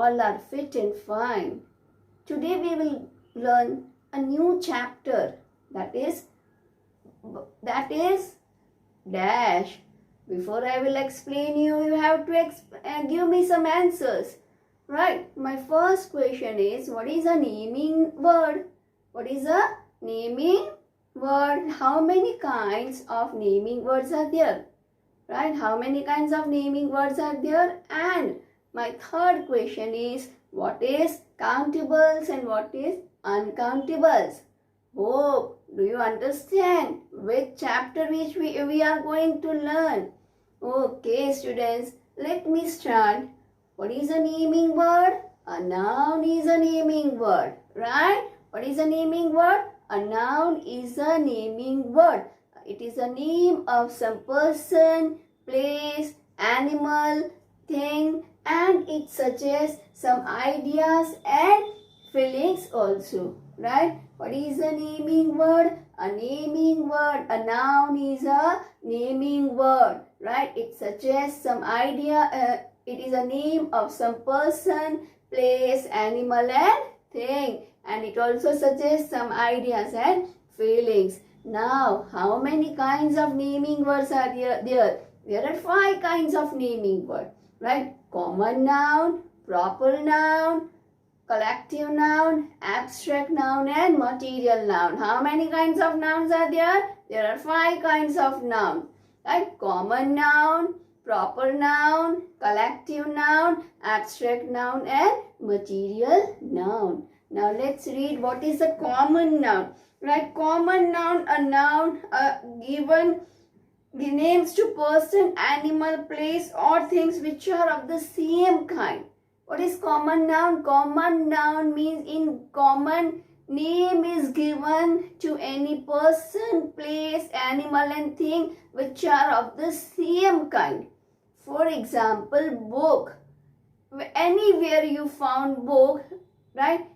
all are fit and fine. Today we will learn a new chapter that is dash. Before I will explain you have to give me some answers. Right, my first question is, what is a naming word? What is a naming word? How many kinds of naming words are there? Right, how many kinds of naming words are there? And my third question is, what is countables and what is uncountables? Hope, do you understand which chapter which we are going to learn? Okay, students, let me start. What is a naming word? A noun is a naming word, right? What is a naming word? A noun is a naming word. It is a name of some person, place, animal, thing, and it suggests some ideas and feelings also, right? What is a naming word? A naming word, a noun is a naming word, right? It suggests some idea, it is a name of some person, place, animal and thing, and it also suggests some ideas and feelings. Now, how many kinds of naming words are there? There are 5 kinds of naming words, right? Common noun, proper noun, collective noun, abstract noun and material noun. How many kinds of nouns are there? There are 5 kinds of nouns, right? Common noun, proper noun, collective noun, abstract noun and material noun. Now let's read what is a common noun. Right, common noun, a noun given the names to person, animal, place or things which are of the same kind. What is common noun? Common noun means in common name is given to any person, place, animal and thing which are of the same kind. For example, book. Anywhere you found book, right?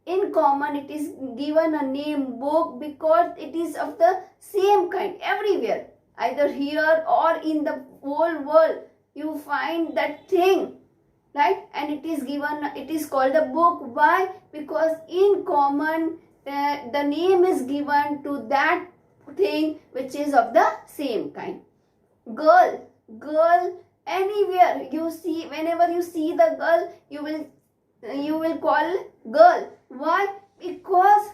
In common it is given a name book because it is of the same kind everywhere. Either here or in the whole world you find that thing, right? And it is given, it is called a book. Why? Because in common the name is given to that thing which is of the same kind. Girl, anywhere you see, whenever you see the girl, you will call girl. Why? Because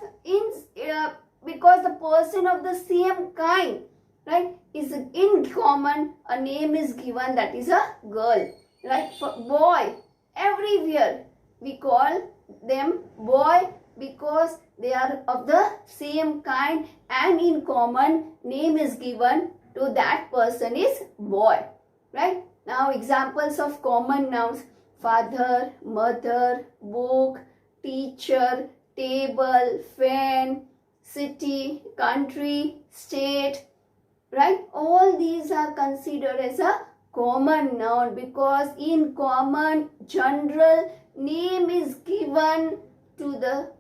because the person of the same kind, right, is in common, a name is given, that is a girl, right? For boy, everywhere we call them boy because they are of the same kind and in common name is given to that person is boy, right? Now examples of common nouns: father, mother, book, teacher, table, fan, city, country, state, right? All these are considered as a common noun because in common general name is given to the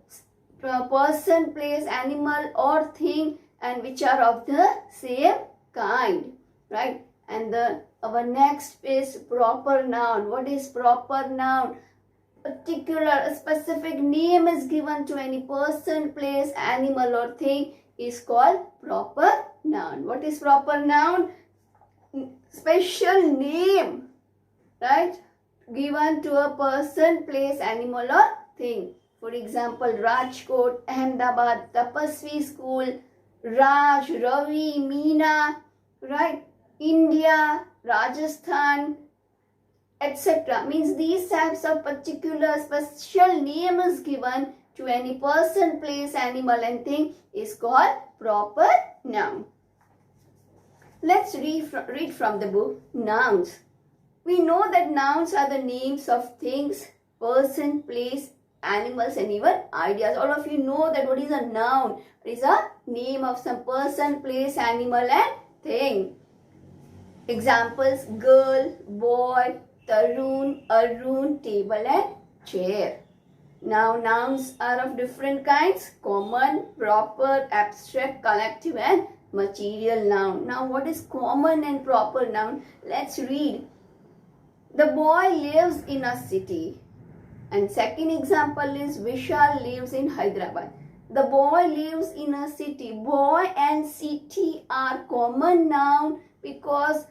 person, place, animal or thing and which are of the same kind, right? And our next is proper noun. What is proper noun? Particular, specific name is given to any person, place, animal or thing is called proper noun. What is proper noun? Special name, right, given to a person, place, animal or thing. For example, Rajkot, Ahmedabad, Tapasvi School, Raj, Ravi, Meena, right, India, Rajasthan, etc. Means these types of particular special name is given to any person, place, animal and thing is called proper noun. Let's read from the book Nouns. We know that nouns are the names of things, person, place, animals and even ideas. All of you know that what is a noun? It is a name of some person, place, animal and thing. Examples: girl, boy, Tarun, Arun, table and chair. Now nouns are of different kinds: common, proper, abstract, collective and material noun. Now what is common and proper noun? Let's read. The boy lives in a city. And second example is Vishal lives in Hyderabad. The boy lives in a city. Boy and city are common noun because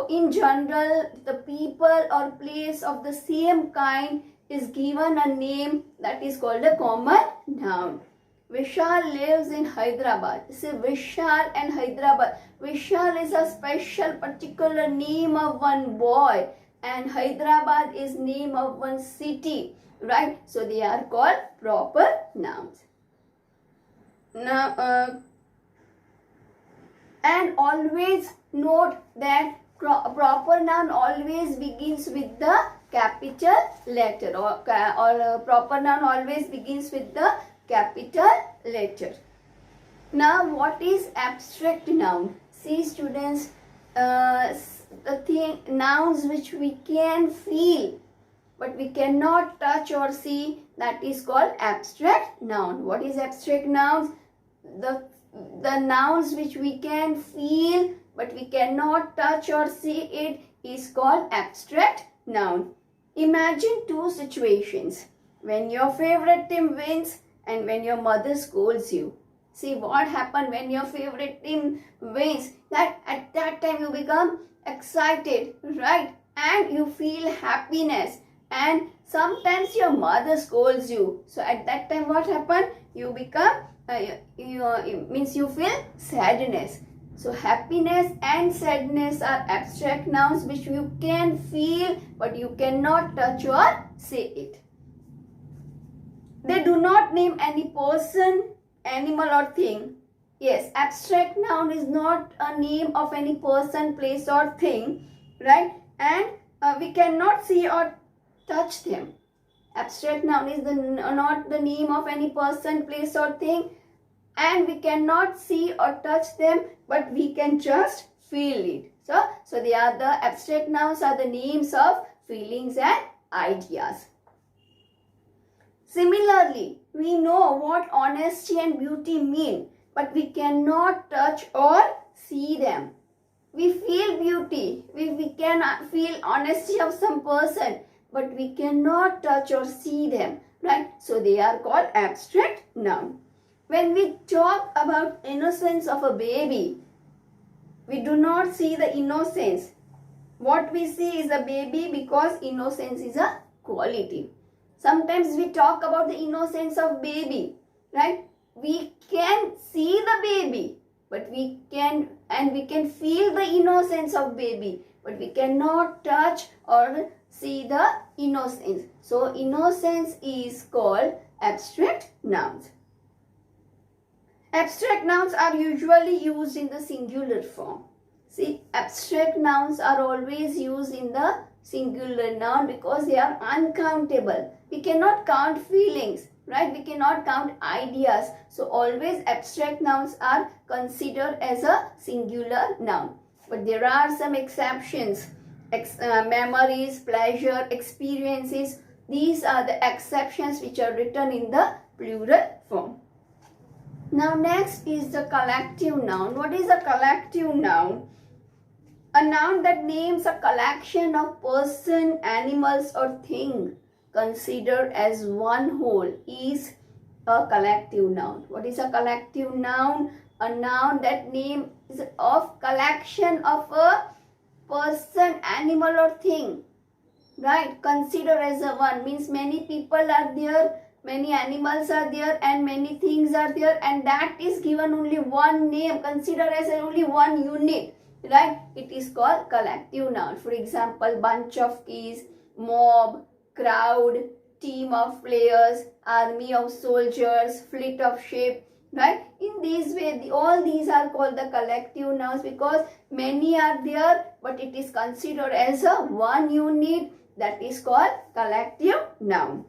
in general the people or place of the same kind is given a name that is called a common noun. Vishal lives in Hyderabad. See, Vishal and Hyderabad. Vishal is a special particular name of one boy and Hyderabad is name of one city, right? So they are called proper nouns. Now, and always note that proper noun always begins with the capital letter, or proper noun always begins with the capital letter. Now, what is abstract noun? See, students, nouns which we can feel but we cannot touch or see, that is called abstract noun. What is abstract nouns? The nouns which we can feel but we cannot touch or see it is called abstract noun. Imagine two situations: when your favorite team wins and when your mother scolds you. See what happened when your favorite team wins. That at that time you become excited, right? And you feel happiness. And sometimes your mother scolds you. So at that time what happened? You become, you feel sadness. So happiness and sadness are abstract nouns which you can feel but you cannot touch or say it. They do not name any person, animal or thing. Yes, abstract noun is not a name of any person, place or thing, right? And we cannot see or touch them. Abstract noun is not the name of any person, place or thing, and we cannot see or touch them, but we can just feel it. So they are the abstract nouns are the names of feelings and ideas. Similarly, we know what honesty and beauty mean, but we cannot touch or see them. We feel beauty, we can feel honesty of some person, but we cannot touch or see them, right? So they are called abstract noun. When we talk about innocence of a baby, we do not see the innocence. What we see is a baby because innocence is a quality. Sometimes we talk about the innocence of baby, right? We can see the baby, but we can feel the innocence of baby, but we cannot touch or see the innocence. So innocence is called abstract nouns. Abstract nouns are usually used in the singular form. See, abstract nouns are always used in the singular noun because they are uncountable. We cannot count feelings, right? We cannot count ideas. So always abstract nouns are considered as a singular noun. But there are some exceptions. Memories, pleasure, experiences. These are the exceptions which are written in the plural form. Now next is the collective noun. What is a collective noun? A noun that names a collection of person, animals or thing considered as one whole is a collective noun. What is a collective noun? A noun that names of collection of a person, animal or thing, right? Consider as a one means many people are there, many animals are there and many things are there, and that is given only one name, consider as only one unit, right? It is called collective noun. For example, bunch of keys, mob, crowd, team of players, army of soldiers, fleet of ship, right? In this way, all these are called the collective nouns because many are there, but it is considered as a one unit, that is called collective noun.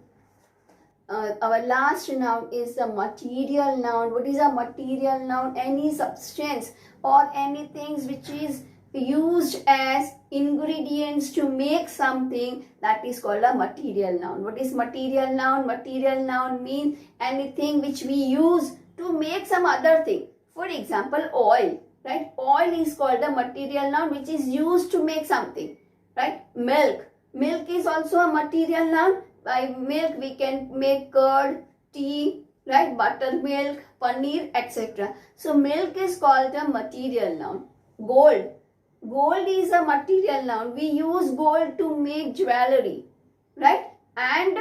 Our last noun is the material noun. What is a material noun? Any substance or anything which is used as ingredients to make something, that is called a material noun. What is material noun? Material noun means anything which we use to make some other thing. For example, oil, right? Oil is called a material noun which is used to make something, right? Milk. Milk is also a material noun By milk we can make curd, tea, right? Buttermilk, paneer, etc. So milk is called a material noun. Gold. Gold is a material noun. We use gold to make jewelry, right? And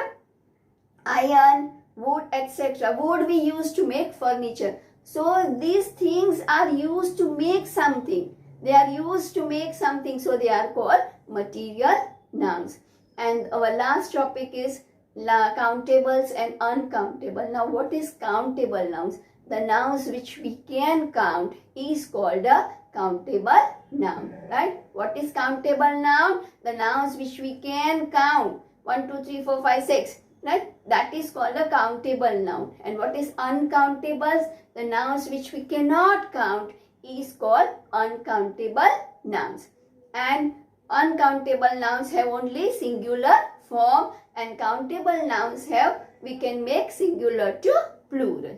iron, wood, etc. Wood we use to make furniture. So these things are used to make something. They are used to make something. So they are called material nouns. And our last topic is countables and uncountable. Now what is countable nouns? The nouns which we can count is called a countable noun, right? What is countable noun? The nouns which we can count. 1, 2, 3, 4, 5, 6. Right? That is called a countable noun. And what is uncountables? The nouns which we cannot count is called uncountable nouns. And uncountable nouns have only singular form, and countable nouns have, we can make singular to plural.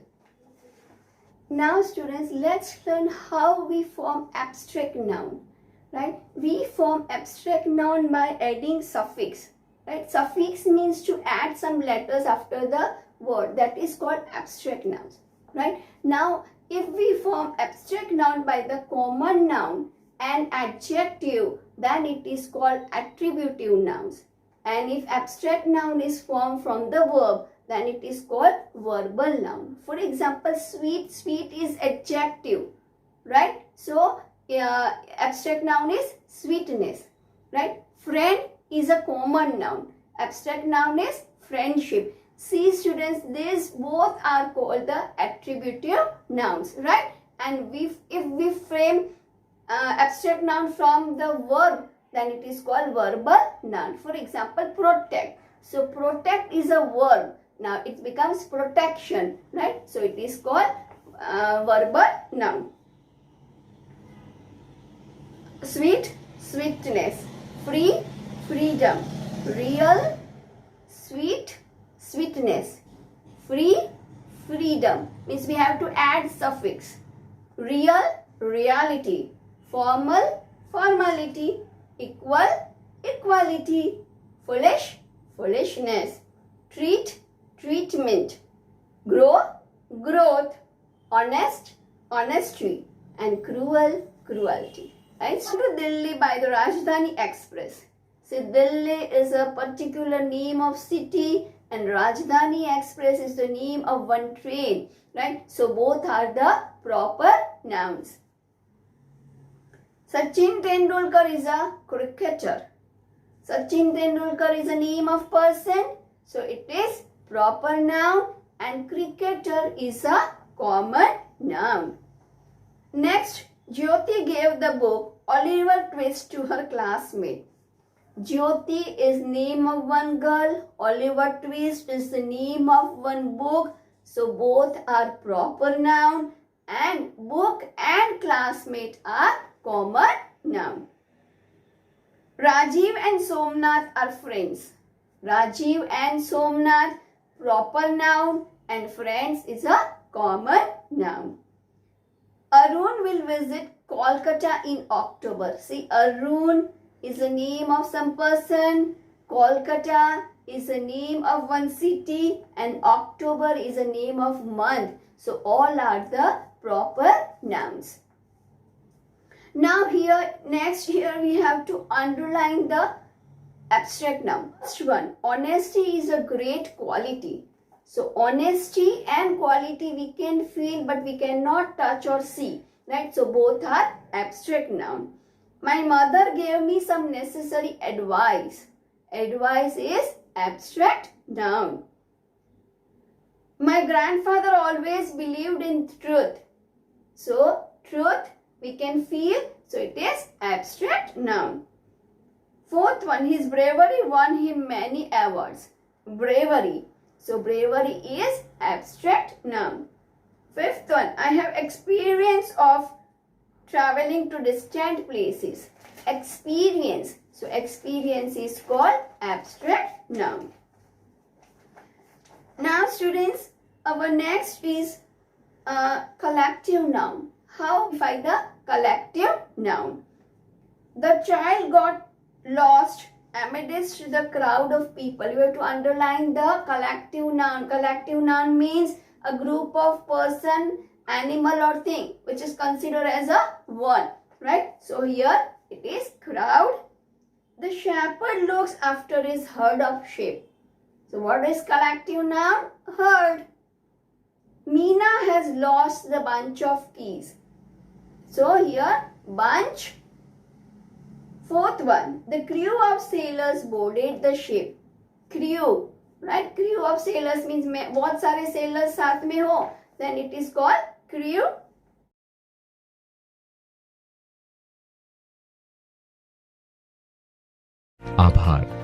Now students, let's learn how we form abstract noun. Right? We form abstract noun by adding suffix. Right? Suffix means to add some letters after the word. That is called abstract nouns. Right? Now, if we form abstract noun by the common noun and adjective, then it is called attributive nouns. And if abstract noun is formed from the verb, then it is called verbal noun. For example, sweet. Sweet is adjective. Right? So, abstract noun is sweetness. Right? Friend is a common noun. Abstract noun is friendship. See students, these both are called the attributive nouns, right? And if we frame abstract noun from the verb, then it is called verbal noun. For example, protect. So protect is a verb. Now it becomes protection, right? So it is called verbal noun. Sweet, sweetness. Free, freedom. Real, sweet, sweetness. Free, freedom. Means we have to add suffix. Real, reality. Formal, formality. Equal, equality. Foolish, foolishness. Treat, treatment. Grow, growth. Honest, honesty. And cruel, cruelty. Right? So to Delhi by the Rajdhani Express. See, Delhi is a particular name of city and Rajdhani Express is the name of one train. Right? So both are the proper nouns. Sachin Tendulkar is a cricketer. Sachin Tendulkar is a name of person. So it is proper noun, and cricketer is a common noun. Next, Jyoti gave the book Oliver Twist to her classmate. Jyoti is name of one girl. Oliver Twist is the name of one book. So both are proper noun, and book and classmate are common noun. Rajiv and Somnath are friends. Rajiv and Somnath, proper noun, and friends is a common noun. Arun will visit Kolkata in October. See, Arun is the name of some person. Kolkata is the name of one city, and October is the name of month. So all are the proper nouns. Now next here we have to underline the abstract noun. First one, honesty is a great quality. So honesty and quality we can feel but we cannot touch or see. Right? So both are abstract noun. My mother gave me some necessary advice. Advice is abstract noun. My grandfather always believed in truth. So truth we can feel. So it is abstract noun. Fourth one, his bravery won him many awards. Bravery. So bravery is abstract noun. Fifth one, I have experience of traveling to distant places. Experience. So experience is called abstract noun. Now students, our next is collective noun. How we find the collective noun? The child got lost amidst the crowd of people. You have to underline the collective noun. Collective noun means a group of person, animal or thing which is considered as a one, right? So here it is crowd. The shepherd looks after his herd of sheep. So what is collective noun? Herd. Meena has lost the bunch of keys. So here bunch. Fourth one, the crew of sailors boarded the ship. Crew, right? Crew of sailors means बहुत सारे sailors साथ में हो, then it is called crew. आभार।